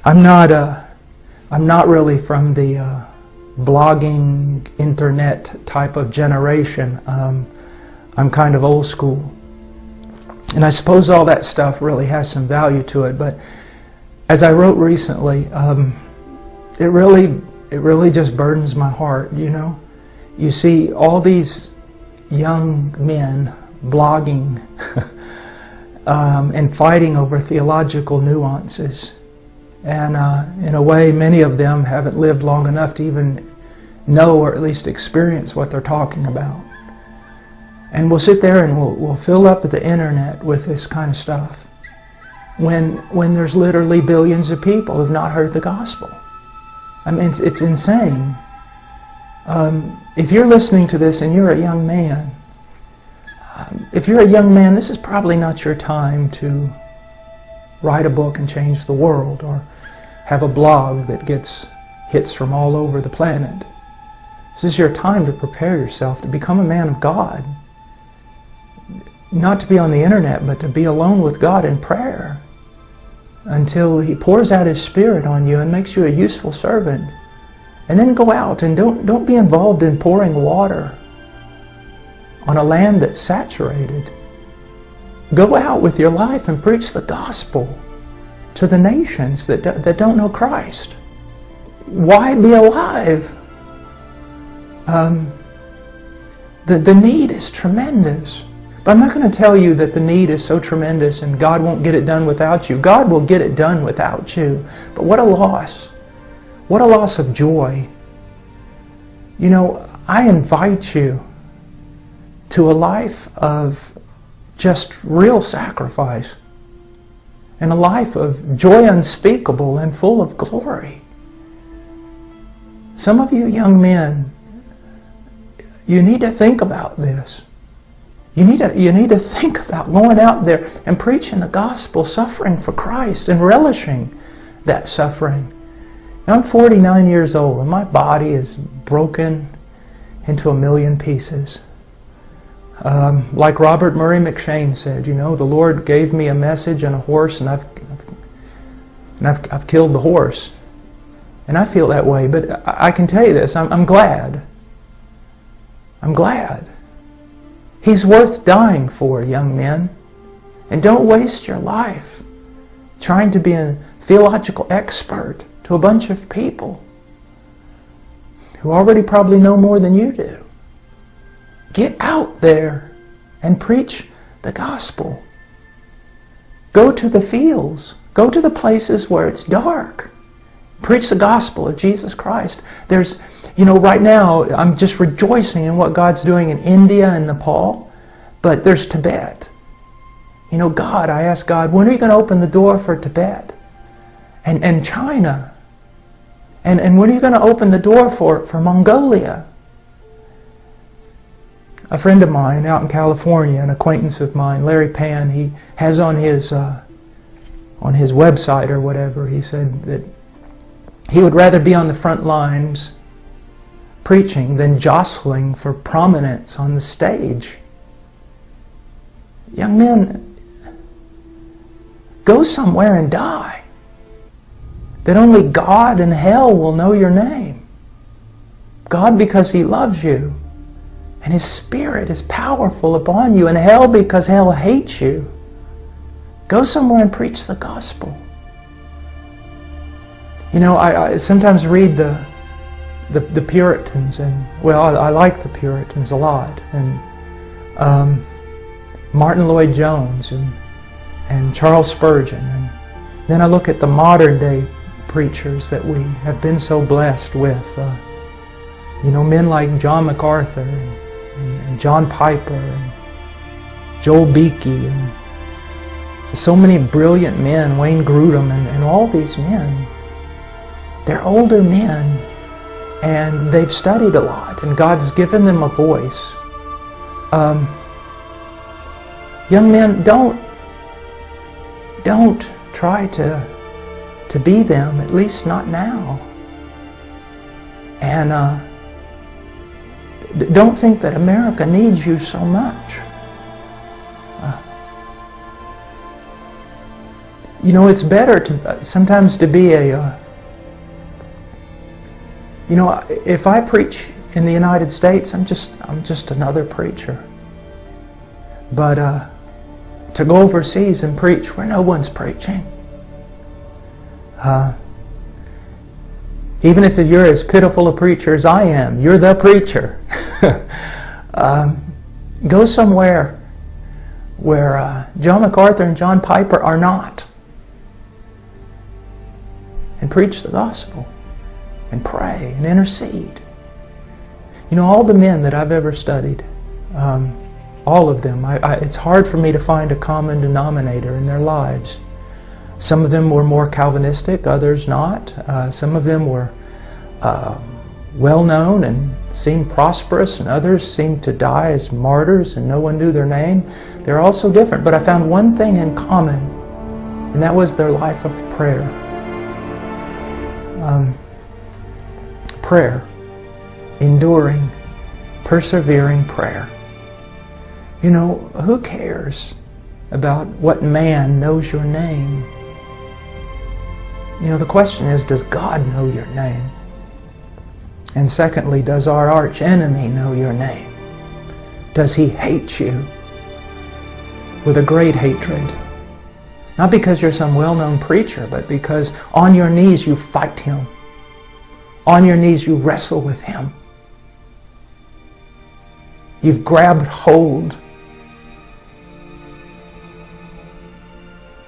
I'm not really from the blogging, internet type of generation. I'm kind of old school. And I suppose all that stuff really has some value to it. But as I wrote recently, it really just burdens my heart, you know. You see all these young men blogging and fighting over theological nuances. And in a way, many of them haven't lived long enough to even know or at least experience what they're talking about. And we'll sit there and we'll fill up the internet with this kind of stuff when there's literally billions of people who've not heard the gospel. I mean, it's insane. If you're listening to this and you're a young man, this is probably not your time to write a book and change the world or have a blog that gets hits from all over the planet. This is your time to prepare yourself to become a man of God. Not to be on the internet, but to be alone with God in prayer until He pours out His Spirit on you and makes you a useful servant. And then go out and don't be involved in pouring water on a land that's saturated. Go out with your life and preach the gospel to the nations that don't know Christ. Why be alive? The need is tremendous. But I'm not going to tell you that the need is so tremendous and God won't get it done without you. God will get it done without you. But what a loss. What a loss of joy. You know, I invite you to a life of just real sacrifice and a life of joy unspeakable and full of glory. Some of you young men, you need to think about this. You need to think about going out there and preaching the gospel, suffering for Christ and relishing that suffering. Now, I'm 49 years old and my body is broken into a million pieces. Like Robert Murray McShane said, you know, the Lord gave me a message and a horse, and I've killed the horse. And I feel that way, but I can tell you this, I'm glad. I'm glad. He's worth dying for, young men. And don't waste your life trying to be a theological expert to a bunch of people who already probably know more than you do. Get out there and preach the gospel. Go to the fields. Go to the places where it's dark. Preach the gospel of Jesus Christ. There's, you know, right now I'm just rejoicing in what God's doing in India and Nepal, but there's Tibet. You know, God, I ask God, when are you going to open the door for Tibet? And China? And when are you going to open the door for Mongolia? A friend of mine out in California, an acquaintance of mine, Larry Pan, he has on his website or whatever, he said that he would rather be on the front lines preaching than jostling for prominence on the stage. Young men, go somewhere and die, that only God and hell will know your name. God because He loves you, and His Spirit is powerful upon you, and hell because hell hates you. Go somewhere and preach the gospel. You know, I sometimes read the Puritans, and well, I like the Puritans a lot, and Martin Lloyd-Jones and Charles Spurgeon, and then I look at the modern day preachers that we have been so blessed with. You know, men like John MacArthur and John Piper and Joel Beakey, and so many brilliant men, Wayne Grudem, and all these men. They're older men, and they've studied a lot, and God's given them a voice. Young men, don't try to be them, at least not now. And don't think that America needs you so much. You know, it's better to sometimes to be a... you know, if I preach in the United States, I'm just another preacher. But to go overseas and preach where no one's preaching, even if you're as pitiful a preacher as I am, you're the preacher. Go somewhere where John MacArthur and John Piper are not, and preach the gospel, and pray, and intercede. You know, all the men that I've ever studied, all of them, it's hard for me to find a common denominator in their lives. Some of them were more Calvinistic, others not. Some of them were well-known and seemed prosperous, and others seemed to die as martyrs and no one knew their name. They're all so different, but I found one thing in common, and that was their life of prayer. Prayer. Enduring, persevering prayer. You know, who cares about what man knows your name? You know, the question is, does God know your name? And secondly, does our arch enemy know your name? Does he hate you with a great hatred? Not because you're some well-known preacher, but because on your knees you fight him. On your knees you wrestle with him. You've grabbed hold.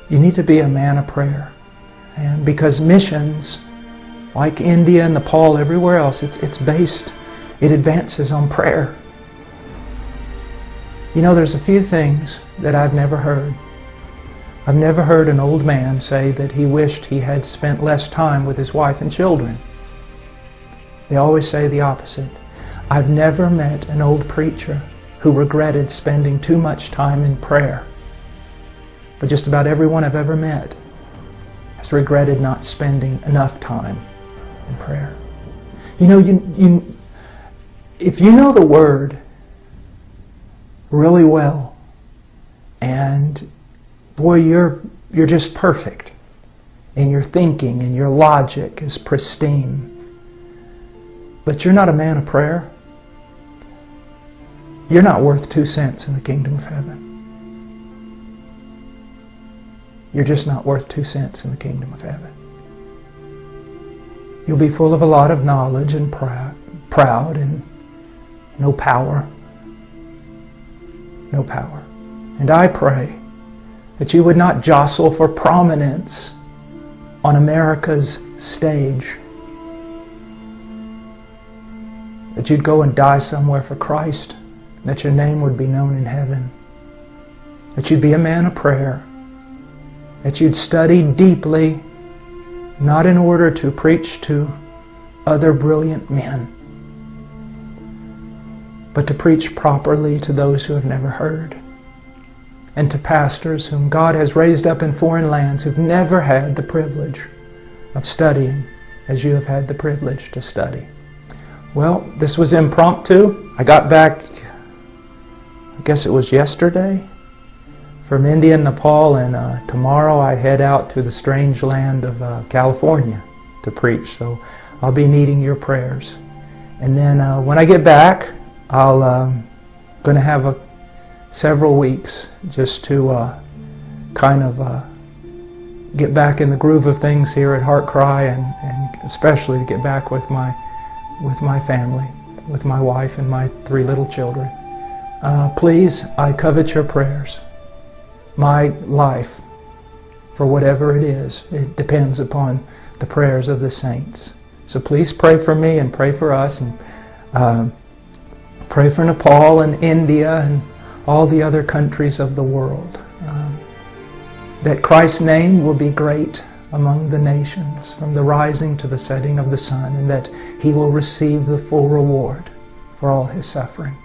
You need to be a man of prayer. And because missions, like India and Nepal, everywhere else, it advances on prayer. You know, there's a few things that I've never heard. I've never heard an old man say that he wished he had spent less time with his wife and children. They always say the opposite. I've never met an old preacher who regretted spending too much time in prayer. But just about everyone I've ever met has regretted not spending enough time in prayer. You know, if you know the Word really well, and boy, you're just perfect, and your thinking and your logic is pristine, but you're not a man of prayer, you're not worth 2 cents in the kingdom of heaven. You're just not worth 2 cents in the kingdom of heaven. You'll be full of a lot of knowledge and proud and no power. No power. And I pray that you would not jostle for prominence on America's stage. That you'd go and die somewhere for Christ. That your name would be known in heaven. That you'd be a man of prayer. That you'd study deeply, not in order to preach to other brilliant men, but to preach properly to those who have never heard, and to pastors whom God has raised up in foreign lands who've never had the privilege of studying as you have had the privilege to study. Well, this was impromptu. I got back, I guess it was yesterday, from India and Nepal, and tomorrow I head out to the strange land of California to preach. So I'll be needing your prayers. And then when I get back, I'll going to have several weeks just to kind of get back in the groove of things here at Heart Cry, and especially to get back with my family, with my wife and my 3 little children. Please, I covet your prayers. My life, for whatever it is, it depends upon the prayers of the saints. So please pray for me and pray for us, and pray for Nepal and India and all the other countries of the world. That Christ's name will be great among the nations from the rising to the setting of the sun, and that He will receive the full reward for all His suffering.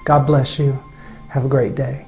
God bless you. Have a great day.